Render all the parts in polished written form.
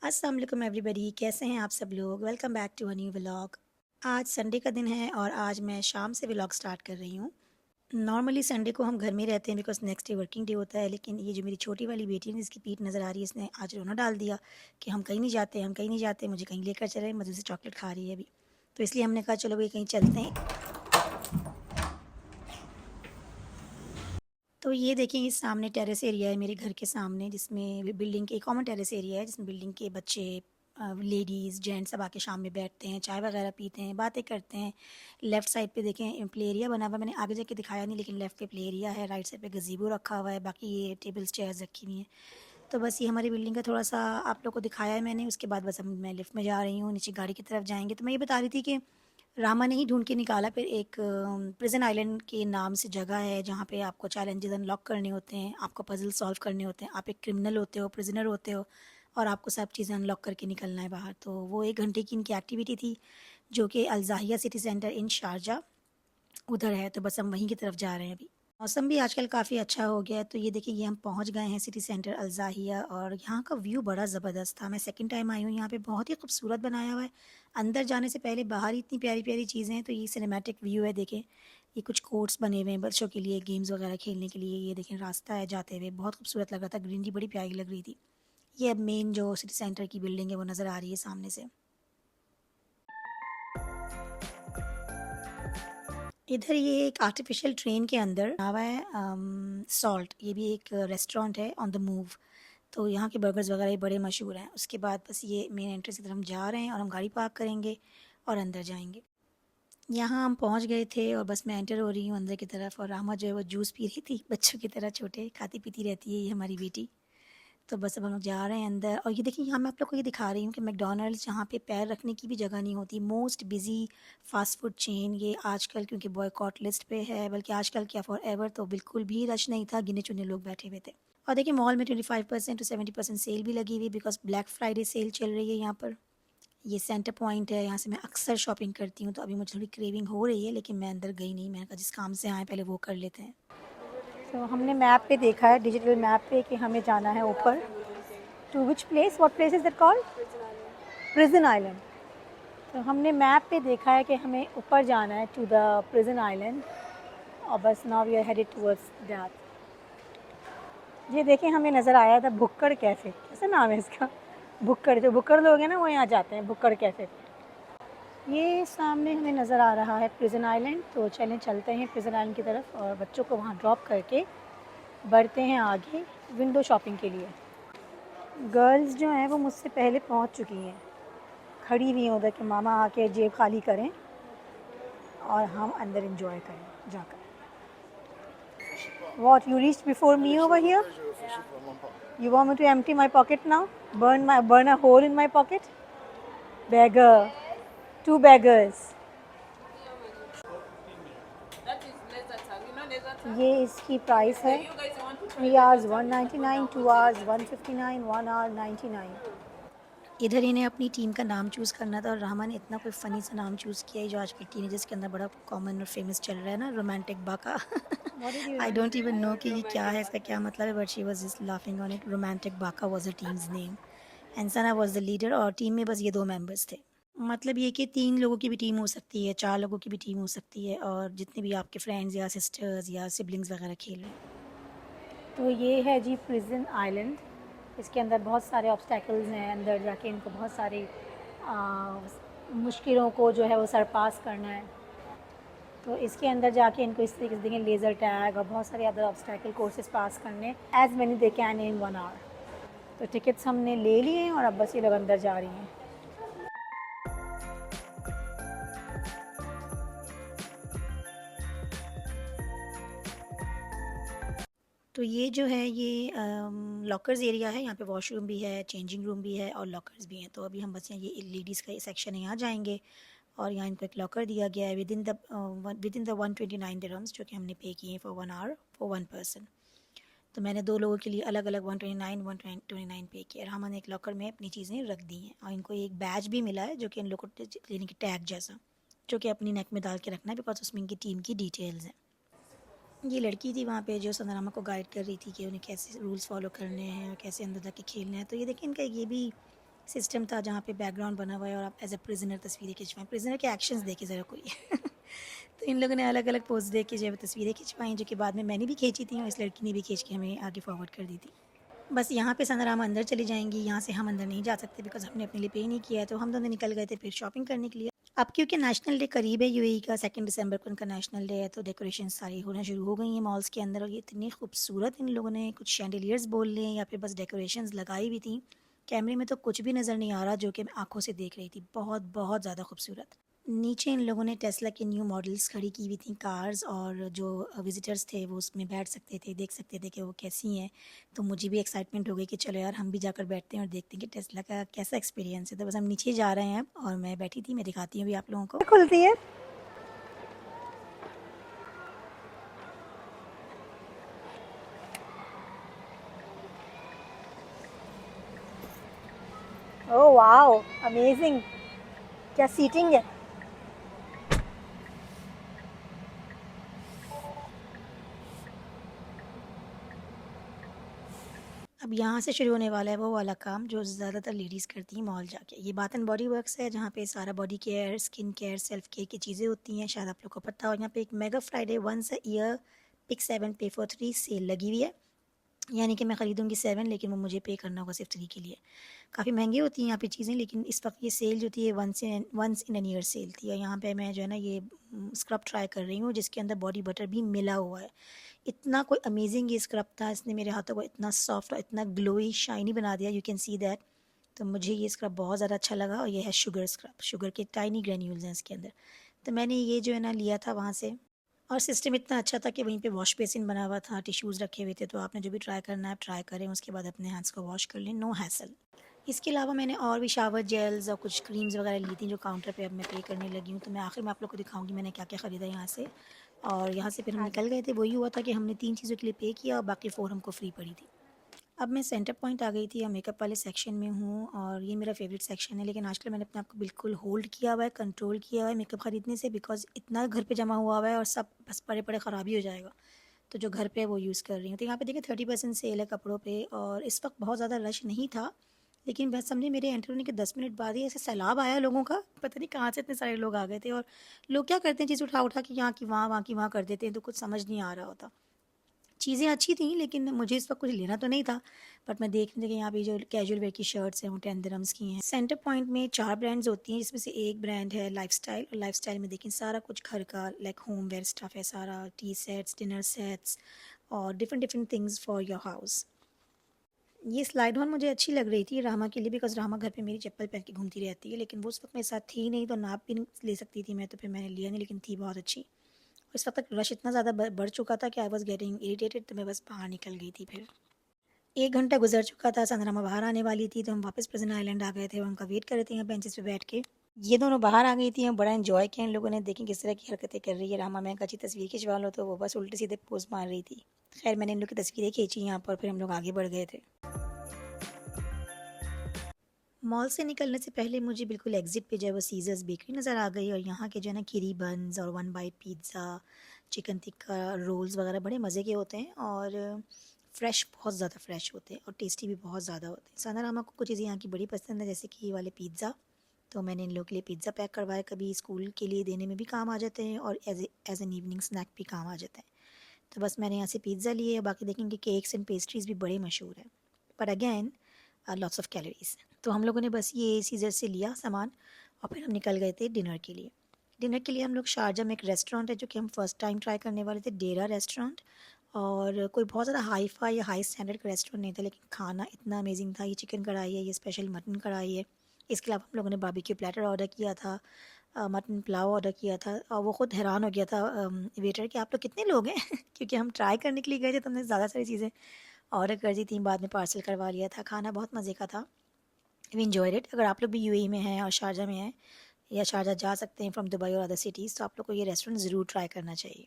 अस्सलाम वालेकुम एवरीबॉडी, कैसे हैं आप सब लोग। Welcome back to a new vlog. आज संडे का दिन है और आज मैं शाम से व्लॉग स्टार्ट कर रही हूँ। नॉर्मली संडे को हम घर में रहते हैं because next day working day होता है, लेकिन ये जो मेरी छोटी वाली बेटी है जिसकी पीठ नज़र आ रही है, इसने आज रोना डाल दिया कि हम कहीं नहीं जाते, हम कहीं नहीं जाते, मुझे कहीं लेकर चलें। मज़े से चॉकलेट खा रही है अभी, तो इसलिए हमने कहा चलो भई कहीं चलते हैं। तो ये देखें, इस सामने टेरेस एरिया है मेरे घर के सामने, जिसमें बिल्डिंग के कॉमन टेरेस एरिया है जिसमें बिल्डिंग के बच्चे, लेडीज़ जेंट्स सब आके शाम में बैठते हैं, चाय वगैरह पीते हैं, बातें करते हैं। लेफ़्ट साइड पे देखें प्ले एरिया बना हुआ है, मैंने आगे जाके दिखाया नहीं, लेकिन लेफ़्ट पे प्ले एरिया है, राइट साइड पे गज़ीबो रखा हुआ है, बाकी ये टेबल्स चेयर्स रखी हुई हैं। तो बस ये हमारी बिल्डिंग का थोड़ा-सा आप लोग को दिखाया है मैंने, उसके बाद बस अब मैं लिफ्ट में जा रही हूँ, नीचे गाड़ी की तरफ जाएँगे। तो मैं ये बता रही थी कि रामा ने ही ढूँढ के निकाला, फिर एक प्रिज़न आइलैंड के नाम से जगह है जहाँ पे आपको चैलेंजेस अनलॉक करने होते हैं, आपको पज़ल सॉल्व करने होते हैं। आप एक क्रिमिनल होते हो, प्रिज़नर होते हो और आपको सब चीज़ें अनलॉक करके निकलना है बाहर। तो वो 1 घंटे की इनकी एक्टिविटी थी जो कि अल ज़ाहिया सिटी सेंटर इन शारजाह उधर है, तो बस हम वहीं की तरफ जा रहे हैं अभी। मौसम भी आजकल काफ़ी अच्छा हो गया है, तो ये देखिए ये हम पहुँच गए हैं सिटी सेंटर अल ज़ाहिया और यहाँ का व्यू बड़ा ज़बरदस्त था। मैं सेकंड टाइम आई हूँ यहाँ पे, बहुत ही खूबसूरत बनाया हुआ है। अंदर जाने से पहले बाहर ही इतनी प्यारी-प्यारी चीज़ें हैं, तो ये सिनेमैटिक व्यू है देखें। ये कुछ कोर्ट्स बने हुए हैं बच्चों के लिए, गेम्स वगैरह खेलने के लिए। ये देखें रास्ता है जाते हुए, बहुत खूबसूरत लग रहा था, ग्रीनरी बड़ी प्यारी लग रही थी। ये अब मेन जो सिटी सेंटर की बिल्डिंग है वो नज़र आ रही है सामने से। इधर ये एक आर्टिफिशियल ट्रेन के अंदर बना हुआ है सॉल्ट, ये भी एक रेस्टोरेंट है ऑन द मूव। तो यहाँ के बर्गर्स वगैरह ये बड़े मशहूर हैं। उसके बाद बस ये मेन एंट्रेंस की तरफ हम जा रहे हैं और हम गाड़ी पार्क करेंगे और अंदर जाएंगे। यहाँ हम पहुँच गए थे और बस मैं एंटर हो रही हूँ अंदर की तरफ, और रामा जो है वो जूस पी रही थी, बच्चों की तरह छोटे खाती पीती रहती है ये हमारी बेटी। तो बस अब हम लोग जा रहे हैं अंदर, और ये देखिए यहाँ मैं आप लोग को ये दिखा रही हूँ कि मैकडॉनल्ड्स जहाँ पे पैर रखने की भी जगह नहीं होती, most busy fast food chain ये आजकल क्योंकि बॉयकॉट लिस्ट पे है, बल्कि आजकल क्या फॉर एवर तो बिल्कुल भी रश नहीं था, गिने चुने लोग बैठे हुए थे। और देखिए मॉल में 25% टू 70% सेल भी लगी हुई, बिकॉज ब्लैक फ्राइडे सेल चल रही है यहाँ पर। ये सेंटर पॉइंट है, यहाँ से मैं अक्सर शॉपिंग करती हूँ, तो अभी मुझे थोड़ी क्रेविंग हो रही है, लेकिन मैं अंदर गई नहीं, मैंने कहा जिस काम से आए पहले वो कर लेते हैं। तो हमने मैप पे देखा है, डिजिटल मैप पे, कि हमें जाना है ऊपर। To which place, what place is that called? Prison island. तो हमने मैप पे देखा है कि हमें ऊपर जाना है टू द प्रिजन आइलैंड, और बस now we are headed towards that. ये देखें हमें नज़र आया था भुक्कड़ कैफ़े, कैसा नाम है इसका, भुक्कड़, जो भुक्कड़ लोग हैं ना वो यहाँ जाते हैं भुक्कड़ कैफ़े। ये सामने हमें नज़र आ रहा है प्रिजन आइलैंड, तो चलें चलते हैं प्रिजन आइलैंड की तरफ और बच्चों को वहाँ ड्रॉप करके बढ़ते हैं आगे विंडो शॉपिंग के लिए। गर्ल्स जो हैं वो मुझसे पहले पहुँच चुकी हैं, खड़ी हुई हैं उधर कि मामा आके जेब खाली करें और हम अंदर एंजॉय करें जाकर। What, you reached before me over here? You want me to empty my pocket now? Burn a hole in my pocket? Beggar. Two beggars. ये इसकी प्राइस है 3 hours 199, 2 hours 159, 1 hour 99। इधर इन्हें अपनी टीम का नाम चूज़ करना था और रामा ने इतना कोई फ़नी सा नाम चूज़ किया है जो आजकल टीनेजर्स के अंदर बड़ा कॉमन और फेमस चल रहा है ना, रोमांटिक बाका। आई डोंट इवन नो कि ये क्या है, इसका क्या मतलब है, but she was just laughing on it. Romantic बाका was the teams name and Sana was the leader, और टीम में बस ये 2 मेंबर्स थे। मतलब ये कि 3 लोगों की भी टीम हो सकती है, 4 लोगों की भी टीम हो सकती है, और जितने भी आपके फ्रेंड्स या सिस्टर्स या सिबलिंग्स वगैरह खेल रहे हैं। तो ये है जी प्रिजन आइलैंड। इसके अंदर बहुत सारे ऑब्स्टैकल्स हैं, अंदर जाके इनको बहुत सारी मुश्किलों को जो है वो सरपास करना है। तो इसके अंदर जाके इनको इस तरीके से देखें लेज़र टैग और बहुत सारे अदर ऑब्स्टैकल कोर्सेज पास करने, as many they can in 1 hour। तो टिकट्स हमने ले लिए हैं और अब बस ये लोग अंदर जा रही हैं। तो ये जो है ये लॉकर्स एरिया है, यहाँ पे वॉशरूम भी है, चेंजिंग रूम भी है और लॉकर्स भी हैं। तो अभी हम बस यहाँ ये लेडीज़ का सेक्शन है, यहाँ जाएंगे और यहाँ इनको एक लॉकर दिया गया है विद इन द 129 दिरहम्स, जो कि हमने पे किए हैं फॉर 1 hour फॉर 1 पर्सन। तो मैंने 2 लोगों के लिए अलग अलग 129 पे किया, और हमने एक लॉकर में अपनी चीज़ें रख दी हैं, और इनको एक बैज भी मिला है जो कि इन लोगों को यानी कि टैग जैसा, जो कि अपनी नेक में डाल के रखना है, बिकॉज उसमें इनकी टीम की डिटेल्स हैं। ये लड़की थी वहाँ पे जो सनारामा को गाइड कर रही थी कि उन्हें कैसे रूल्स फॉलो करने हैं और कैसे अंदर जाके खेलना है। तो ये देखिए इनका ये भी सिस्टम था जहाँ पे बैकग्राउंड बना हुआ है और आप एज अ प्रिजनर तस्वीरें खिंचवाएं। प्रिजनर के एक्शंस देखे ज़रा कोई। तो इन लोगों ने अलग अलग पोज दे के जो है वो तस्वीरें खिंचवाई, जो कि बाद में मैंने भी खींची थी और इस लड़की ने भी खींच के हमें आगे फॉरवर्ड कर दी थी। बस यहाँ पे सनरामा अंदर चली जाएंगी, यहाँ से हम अंदर नहीं जा सकते बिकॉज हमने अपने लिए पे नहीं किया है। तो हम दोनों निकल गए थे फिर शॉपिंग करने के लिए। अब क्योंकि नेशनल डे करीब है यूएई का, 2 दिसंबर को उनका नेशनल डे है, तो डेकोरेशन सारी होना शुरू हो गई हैं मॉल्स के अंदर। और ये इतनी खूबसूरत इन लोगों ने कुछ शैंडिलियर्स बोल लें या फिर बस डेकोरेशंस लगाई हुई थी। कैमरे में तो कुछ भी नज़र नहीं आ रहा, जो कि मैं आंखों से देख रही थी, बहुत बहुत ज़्यादा खूबसूरत। नीचे इन लोगों ने टेस्ला के न्यू मॉडल्स खड़ी की हुई थी कार्स, और जो विजिटर्स थे वो उसमें बैठ सकते थे, देख सकते थे कि वो कैसी हैं। तो मुझे भी एक्साइटमेंट हो गई कि चलो यार हम भी जाकर बैठते हैं और देखते हैं कि टेस्ला का कैसा एक्सपीरियंस है। तो बस हम नीचे जा रहे हैं अब, और मैं बैठी थी, मैं दिखाती हूँ अभी आप लोगों को। खुलती है। Oh wow, amazing. क्या सीटिंग है। अब यहाँ से शुरू होने वाला है वो वाला काम जो ज़्यादातर लेडीज़ करती हैं मॉल जाके। ये बाथ एंड बॉडी वर्क्स है, जहाँ पे सारा body care, skin care, self care की चीज़ें होती हैं, शायद आप लोग को पता हो। यहाँ पे एक mega Friday once a year pick 7 pay for 3 cell लगी हुई है। यानी कि मैं ख़रीदूँगी 7, लेकिन वो मुझे पे करना होगा सिर्फ 3 के लिए। काफ़ी महंगी होती हैं यहाँ पे चीज़ें, लेकिन इस वक्त ये सेल जो थी ये once in an year sale थी। और यहाँ पे मैं जो है ना ये स्क्रब ट्राई कर रही हूँ, जिसके अंदर बॉडी बटर भी मिला हुआ है। इतना कोई अमेजिंग ये स्क्रब था, इसने मेरे हाथों को इतना सॉफ्ट और इतना ग्लोई शाइनी बना दिया, यू कैन सी दैट। तो मुझे ये स्क्रब बहुत ज़्यादा अच्छा लगा। और ये है शुगर स्क्रब, शुगर के टाइनी ग्रेन्यूल्स हैं इसके अंदर। तो मैंने ये जो है ना लिया था वहाँ से। और सिस्टम इतना अच्छा था कि वहीं पे वॉश बेसिन बना हुआ था, टिश्यूज़ रखे हुए थे, तो आपने जो भी ट्राई करना है आप ट्राई करें, उसके बाद अपने हैंड्स को वॉश कर लें, नो हैसल। इसके अलावा मैंने और भी शावर जेल्स और कुछ क्रीम्स वगैरह ली थी जो काउंटर पे अब मैं पे करने लगी हूँ। तो मैं आखिर में आप लोग को दिखाऊंगी मैंने क्या क्या ख़रीदा यहाँ से। और यहाँ से फिर हम निकल गए थे। वही हुआ था कि हमने 3 चीज़ों के लिए पे किया और बाकी 4 हमको फ्री पड़ी थी। अब मैं सेंटर पॉइंट आ गई थी और मेकअप वाले सेक्शन में हूँ, और ये मेरा फेवरेट सेक्शन है। लेकिन आजकल मैंने अपने आप को बिल्कुल होल्ड किया हुआ है, कंट्रोल किया हुआ है मेकअप ख़रीदने से, बिकॉज़ इतना घर पे जमा हुआ हुआ है और सब बस पड़े-पड़े ख़राब ही हो जाएगा। तो जो घर पे है वो यूज़ कर रही हूँ। तो यहाँ पे देखिए 30% सेल है कपड़ों पे, और इस वक्त बहुत ज़्यादा रश नहीं था। लेकिन बस समझे मेरे एंटर होने के 10 मिनट बाद ही ऐसे सैलाब आया लोगों का, पता नहीं कहाँ से इतने सारे लोग आ गए थे। और लोग क्या करते हैं, चीज़ उठा-उठा के यहाँ की वहाँ की वहाँ कर देते हैं, तो कुछ समझ नहीं आ रहा होता। चीज़ें अच्छी थी, लेकिन मुझे इस वक्त कुछ लेना तो नहीं था। बट मैं देख रही थी कि यहाँ पे जो कैजुअल वेयर की शर्ट्स हैं वो 10 दिरहम्स की हैं। सेंटर पॉइंट में 4 ब्रांड्स होती हैं, जिसमें से एक ब्रांड है लाइफस्टाइल। और लाइफस्टाइल में देखिए सारा कुछ घर का लाइक होम वेयर स्टफ़ है सारा, टी सेट्स, डिनर सेट्स और different different things for your house. ये स्लाइड ऑन मुझे अच्छी लग रही थी रामा के लिए, बिकॉज़ रामा घर पे मेरी चप्पल पहन के घूमती रहती है। लेकिन वो उस वक्त मेरे साथ थी नहीं, तो नाप भी नहीं ले सकती थी मैं, तो फिर मैंने लिया नहीं, लेकिन थी बहुत अच्छी। इस वक्त तक रश इतना ज़्यादा बढ़ चुका था कि आई वॉज़ गेटिंग इरिटेटेड, तो मैं बस बाहर निकल गई थी फिर। 1 घंटा गुजर चुका था, सनरामा बाहर आने वाली थी, तो हम वापस प्रिजन आइलैंड आ गए थे और उनका वेट कर रहे थे यहाँ बेंचेस पे बैठ के। ये दोनों बाहर आ गई थी और बड़ा एंजॉय किया इन लोगों ने। देखें किस तरह की हरकतें कर रही है रामा। मैं कहा अच्छी तस्वीर खिंचवा लो, तो वो बस उल्टे सीधे पोज मार रही थी। खैर मैंने इन लोग की तस्वीरें खींची यहाँ पर, फिर हम लोग आगे बढ़ गए थे। मॉल से निकलने से पहले मुझे बिल्कुल एग्ज़िट पे जो है वो सीज़र्स बेकरी नज़र आ गई, और यहाँ के जो है ना खीरी बन्स और 1 bite pizza, chicken tikka, rolls वगैरह बड़े मज़े के होते हैं, और फ्रेश, बहुत ज़्यादा फ्रेश होते हैं और टेस्टी भी बहुत ज़्यादा होते हैं। सानारामा को कुछ चीज़ें यहाँ की बड़ी पसंद है, जैसे कि ये वाले पिज़्ज़ा। तो मैंने इन लोगों के लिए पिज़्ज़ा पैक करवाया, कभी स्कूल के लिए देने में भी काम आ जाते हैं और एज़ एन इवनिंग स्नैक भी काम आ जाते हैं। तो बस मैंने यहाँ से पिज़्ज़ा लिए, बाकी देखेंगे केक्स एंड पेस्ट्रीज़ भी बड़े मशहूर हैं। But again lots of calories. तो हम लोगों ने बस ये सीज़र से लिया सामान, और फिर हम निकल गए थे डिनर के लिए। डिनर के लिए हम लोग शारजा में एक रेस्टोरेंट है जो कि हम फ़र्स्ट टाइम ट्राई करने वाले थे, डेरा रेस्टोरेंट। और कोई बहुत ज़्यादा हाई फाई या हाई स्टैंडर्ड का रेस्टोरेंट नहीं था, लेकिन खाना इतना अमेजिंग था। ये चिकन कढ़ाई है, ये स्पेशल मटन कढ़ाई है। इसके अलावा हम लोगों ने बारबेक्यू प्लेटर ऑर्डर किया था, मटन पुलाव ऑर्डर किया था, और वो ख़ुद हैरान हो गया था वेटर कि आप लोग कितने लोग हैं। क्योंकि हम ट्राई करने के लिए गए थे, तो हमने ज़्यादा सारी चीज़ें ऑर्डर कर दी थी, बाद में पार्सल करवा लिया था। खाना बहुत मज़े का था, वी एन्जॉयड इट। अगर आप लोग भी यूएई में हैं और शारजा में हैं, या शारजा जा सकते हैं फ्रॉम दुबई और अदर सिटीज़, तो आप लोग को ये रेस्टोरेंट ज़रूर ट्राई करना चाहिए।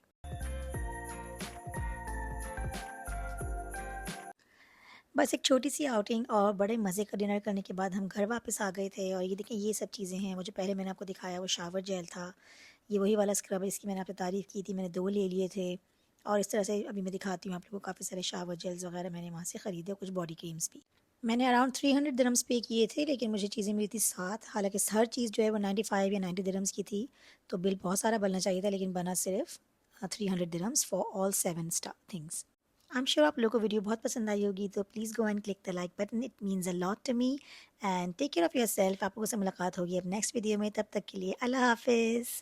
बस एक छोटी सी आउटिंग और बड़े मज़े का डिनर करने के बाद हम घर वापस आ गए थे। और ये देखिए ये सब चीज़ें हैं, वो जो पहले मैंने आपको दिखाया वो शावर जेल था। ये वही वाला स्क्रब है, इसकी मैंने आपसे तारीफ़ की थी, मैंने 2 ले लिए थे। और इस तरह से अभी मैं दिखाती हूँ आप लोगों को, काफ़ी सारे शावर जेल्स वगैरह मैंने वहाँ से ख़रीदे, कुछ बॉडी क्रीम्स भी। मैंने अराउंड 300 दिरहम्स पे किए थे, लेकिन मुझे चीज़ें मिली थी 7, हालाँकि हर चीज़ जो है वो 95 या 90 दिरहम्स की थी, तो बिल बहुत सारा बनना चाहिए था, लेकिन बना सिर्फ़ 300 दिरहम्स फॉर ऑल 7 स्टा थिंग्स। आई एम श्योर आप लोगों को वीडियो बहुत पसंद आई होगी, तो please go and click the like button, it means a lot to me and take care of yourself. आप लोगों से मुलाकात होगी अब नेक्स्ट वीडियो में, तब तक के लिए अल्लाह हाफ़िज़।